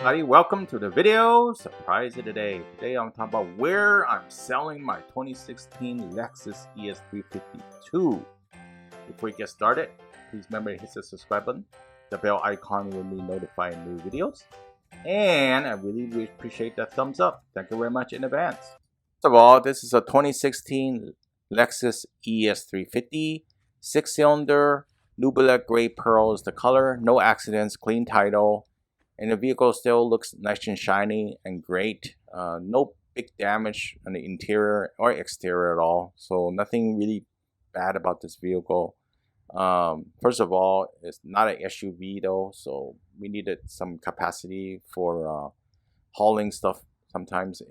Everybody, welcome to the video surprise of the day. Today I'm talking about where I'm selling my 2016 Lexus ES350. Before we get started, please remember to hit the subscribe button. The bell icon will be notifying new videos. And I really appreciate that thumbs up. Thank you very much in advance. First of all, this is a 2016 Lexus ES350 6-cylinder, Nubila Gray Pearl is the color, no accidents, clean title. And the vehicle still looks nice and shiny and great. No big damage on the interior or exterior at all. So nothing really bad about this vehicle. First of all, it's not an SUV though. So we needed some capacity for hauling stuff sometimes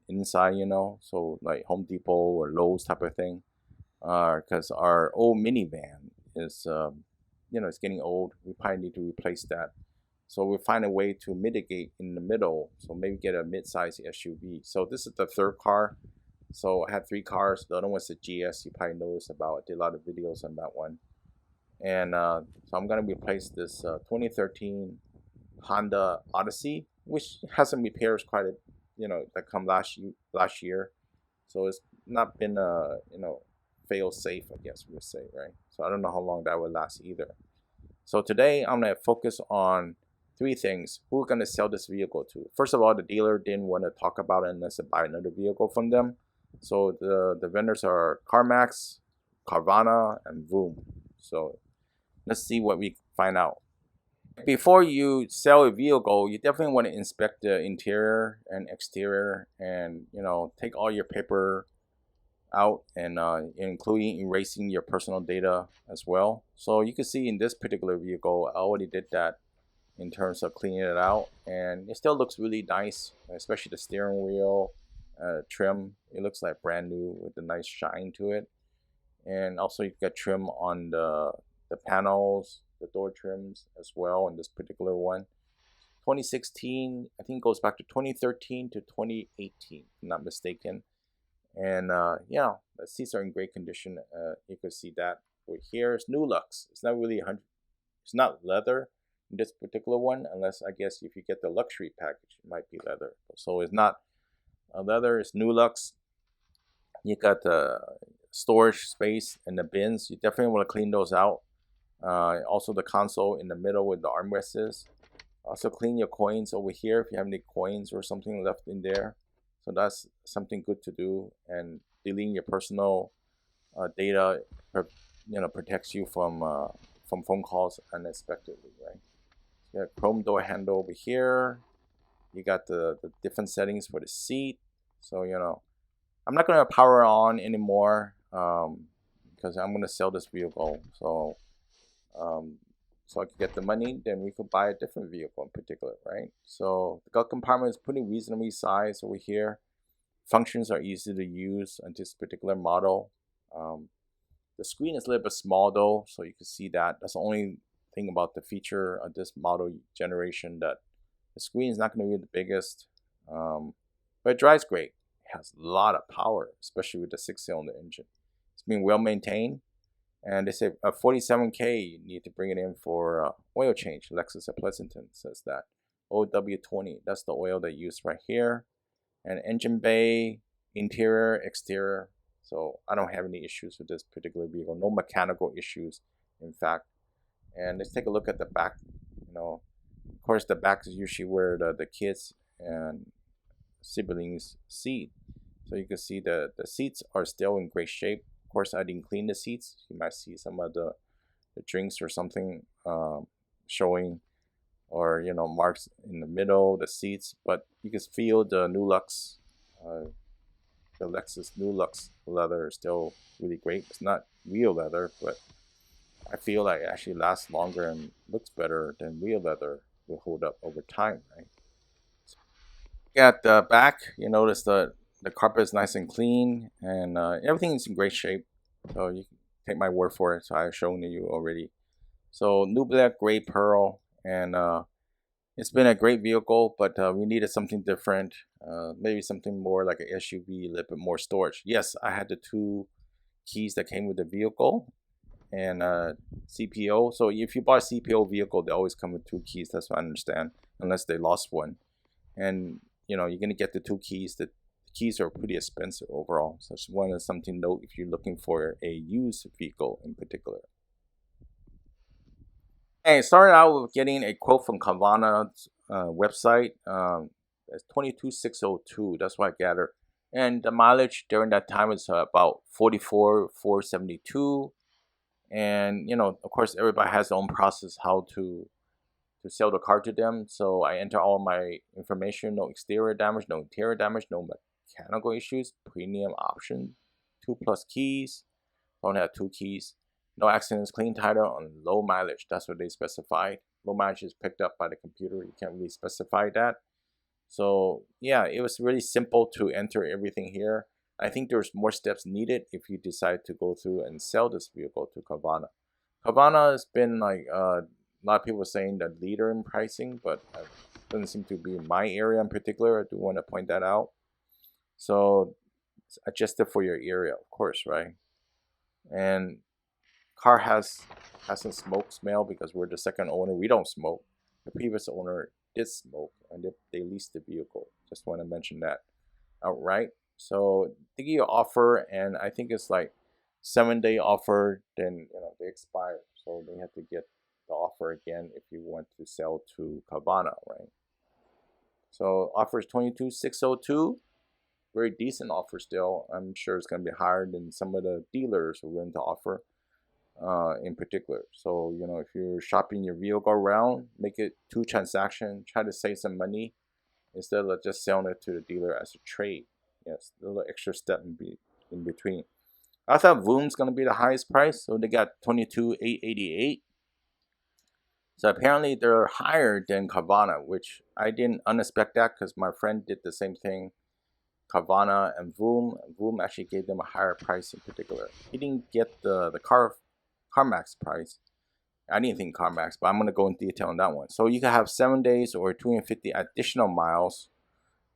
inside, you know. So like Home Depot or Lowe's type of thing. Because our old minivan is, it's getting old. We probably need to replace that. So we'll find a way to mitigate in the middle. So maybe get a mid-size SUV. So this is the third car. So I had 3 cars. The other one's a GS. You probably noticed about. I did a lot of videos on that one. And so I'm going to replace this 2013 Honda Odyssey, which has some repairs quite a, that come last year. So it's not been fail safe, I guess we would say, right? So I don't know how long that would last either. So today I'm going to focus on 3 things. Who we're going to sell this vehicle to. First of all, the dealer didn't want to talk about it unless I buy another vehicle from them. So the vendors are CarMax, Carvana, and Vroom. So let's see what we find out. Before you sell a vehicle, you definitely want to inspect the interior and exterior and, take all your paper out and including erasing your personal data as well. So you can see in this particular vehicle, I already did that in terms of cleaning it out, and it still looks really nice, especially the steering wheel trim. It looks like brand new with a nice shine to it. And also you got trim on the panels, the door trims as well in this particular one. 2016, I think goes back to 2013 to 2018, if I'm not mistaken. And the seats are in great condition. You can see that. Over here is new Lux. It's not really it's not leather in this particular one, unless I guess if you get the luxury package, it might be leather. So it's not leather. It's new Lux. You got the storage space and the bins. You definitely want to clean those out. Also the console in the middle with the armrests. Also clean your coins over here if you have any coins or something left in there. So that's something good to do, and deleting your personal data, protects you from phone calls unexpectedly, right? You got chrome door handle over here. You got the different settings for the seat. So I'm not gonna power on anymore because I'm gonna sell this vehicle. So so I could get the money, then we could buy a different vehicle in particular, right? So the glove compartment is pretty reasonably sized over here. Functions are easy to use on this particular model. The screen is a little bit small though, so you can see that. That's the only thing about the feature of this model generation, that the screen is not going to be the biggest, but it drives great. It has a lot of power, especially with the 6-cylinder engine. It's been well maintained. And they say 47K, you need to bring it in for oil change. Lexus of Pleasanton says that. OW20, that's the oil they use right here. And engine bay, interior, exterior. So I don't have any issues with this particular vehicle. No mechanical issues, in fact. And let's take a look at the back. Of course, the back is usually where the kids and siblings seat. So you can see the seats are still in great shape. Of course, I didn't clean the seats. You might see some of the drinks or something showing, or marks in the middle of the seats. But you can feel the new Lux, the Lexus new Lux leather is still really great. It's not real leather, but I feel like it actually lasts longer and looks better than real leather will hold up over time, right? So at the back, you notice the carpet is nice and clean, and everything is in great shape. So you can take my word for it. So I've shown you already. So new black gray pearl, and it's been a great vehicle, but we needed something different. Maybe something more like an SUV, a little bit more storage. Yes, I had the 2 keys that came with the vehicle, and CPO. So if you buy a CPO vehicle, they always come with 2 keys. That's what I understand, unless they lost one. And you're gonna get the 2 keys. The keys are pretty expensive overall. So it's something to note if you're looking for a used vehicle in particular. Hey, started out with getting a quote from Carvana's website. It's 22,602. That's what I gathered. And the mileage during that time is about 44,472. And of course, everybody has their own process how to sell the car to them. So I enter all my information: no exterior damage, no interior damage, no mechanical issues, premium option, 2+ keys. Only have 2 keys. No accidents, clean title, on low mileage. That's what they specified. Low mileage is picked up by the computer. You can't really specify that. So yeah, it was really simple to enter everything here. I think there's more steps needed if you decide to go through and sell this vehicle to Carvana. Carvana has been like a lot of people saying the leader in pricing, but it doesn't seem to be in my area in particular. I do want to point that out. So it's adjusted for your area, of course, right? And car hasn't smoke smell because we're the second owner. We don't smoke. The previous owner did smoke, and they leased the vehicle. Just want to mention that outright. So they give you an offer, and I think it's like 7-day offer. Then they expire, so they have to get the offer again if you want to sell to Carvana, right? So offer is 22,602. Very decent offer still. I'm sure it's going to be higher than some of the dealers are willing to offer in particular. So if you're shopping your vehicle around, make it 2 transactions. Try to save some money instead of just selling it to the dealer as a trade. Yes, a little extra step in between. I thought Vroom's going to be the highest price, so they got 22,888. So apparently they're higher than Carvana, which I didn't unexpect that because my friend did the same thing. Carvana and Vroom. Vroom actually gave them a higher price in particular. He didn't get the CarMax price. I didn't think CarMax, but I'm going to go in detail on that one. So you can have 7 days or 250 additional miles.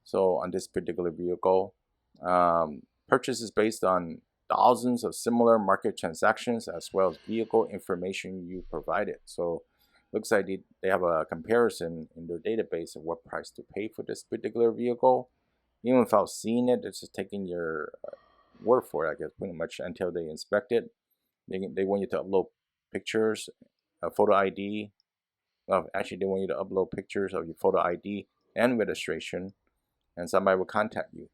So on this particular vehicle, purchase is based on thousands of similar market transactions as well as vehicle information you provided. So looks like they have a comparison in their database of what price to pay for this particular vehicle. Even without seeing it, it's just taking your word for it, I guess, pretty much until they inspect it. They want you to upload pictures, photo ID. Actually, they want you to upload pictures of your photo ID and registration, and somebody will contact you.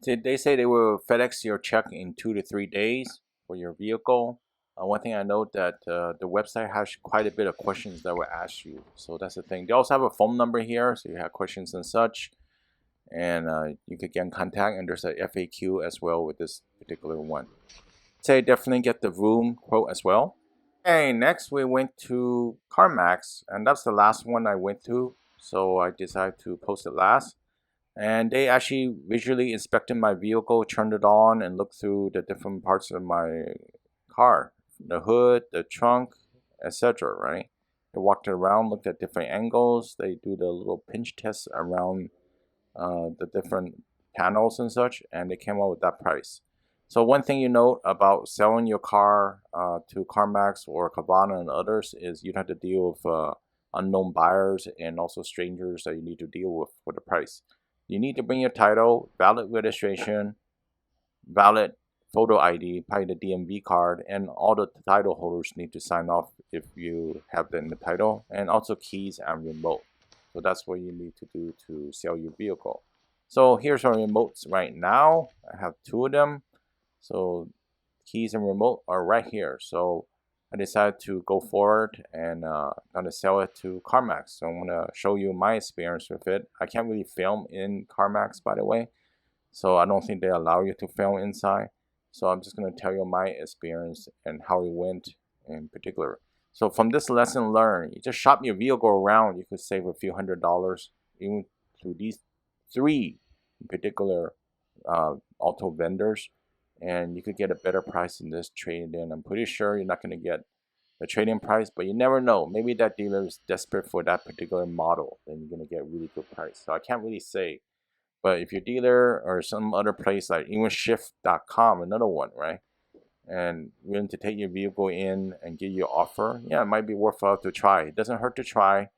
They say they will FedEx your check in 2 to 3 days for your vehicle. One thing I note that the website has quite a bit of questions that will ask you. So that's the thing. They also have a phone number here, so you have questions and such. And you could get in contact, and there's a FAQ as well with this particular one. Say definitely get the Vroom quote as well. Okay, next we went to CarMax, and that's the last one I went to, so I decided to post it last. And they actually visually inspected my vehicle, turned it on, and looked through the different parts of my car, the hood, the trunk, etc. Right? They walked it around, looked at different angles. They do the little pinch test around the different panels and such, and they came up with that price. So one thing you note about selling your car to CarMax or Carvana and others is you have to deal with unknown buyers and also strangers that you need to deal with for the price. You need to bring your title, valid registration, valid photo ID, probably the DMV card, and all the title holders need to sign off if you have them in the title, and also keys and remote. So that's what you need to do to sell your vehicle. So here's our remotes right now. I have 2 of them. So keys and remote are right here. So I decided to go forward and gonna sell it to CarMax. So I'm gonna show you my experience with it. I can't really film in CarMax, by the way. So I don't think they allow you to film inside. So I'm just gonna tell you my experience and how it went in particular. So from this lesson learned, you just shop your vehicle around, you could save a few $100s even through these 3 in particular auto vendors, and you could get a better price than this trade in. I'm pretty sure you're not going to get the trade-in price, but you never know. Maybe that dealer is desperate for that particular model, then you're going to get a really good price. So I can't really say, but if your dealer or some other place like even shift.com, another one, right? and willing to take your vehicle in and give you an offer, yeah, it might be worthwhile to try. It doesn't hurt to try.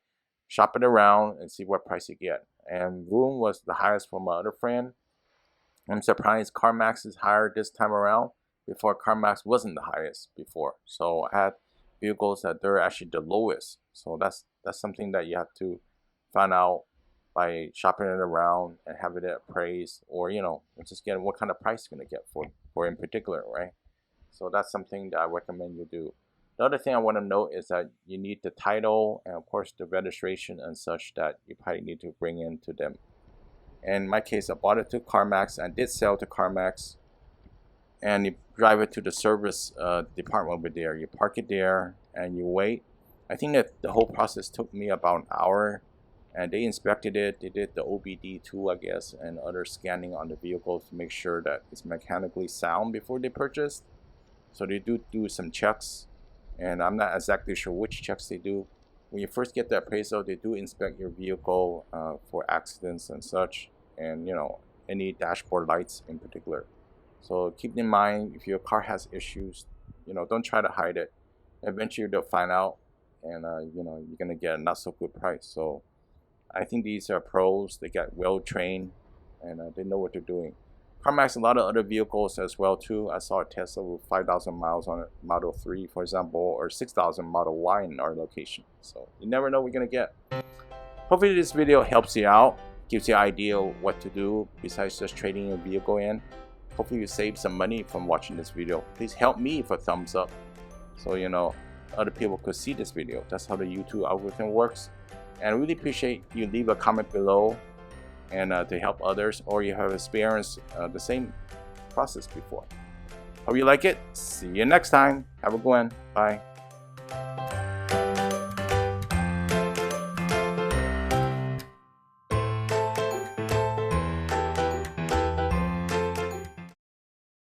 Shop it around and see what price you get. And Vroom was the highest for my other friend. I'm surprised CarMax is higher this time around. Before, CarMax wasn't the highest before. So I had vehicles that they're actually the lowest. So that's something that you have to find out by shopping it around and having it appraised, or just getting what kind of price you're gonna get for in particular, right? So that's something that I recommend you do. The other thing I want to note is that you need the title and of course the registration and such that you probably need to bring in to them. And in my case, I bought it to CarMax and did sell to CarMax. And you drive it to the service department over there. You park it there and you wait. I think that the whole process took me about an hour. And they inspected it. They did the OBD too, I guess, and other scanning on the vehicle to make sure that it's mechanically sound before they purchased. So they do some checks, and I'm not exactly sure which checks they do. When you first get the appraisal, they do inspect your vehicle for accidents and such, and any dashboard lights in particular. So keep in mind, if your car has issues, don't try to hide it. Eventually they'll find out, and you're gonna get a not so good price. So I think these are pros. They get well trained, and they know what they're doing. CarMax, a lot of other vehicles as well too. I saw a Tesla with 5,000 miles on it, Model 3 for example, or 6,000 Model Y in our location. So you never know what you're gonna get. Hopefully this video helps you out, gives you an idea of what to do besides just trading your vehicle in. Hopefully you save some money from watching this video. Please help me with a thumbs up so other people could see this video. That's how the YouTube algorithm works. And I really appreciate you leave a comment below and to help others, or you have experienced the same process before. Hope you like it. See you next time. Have a good one. Bye.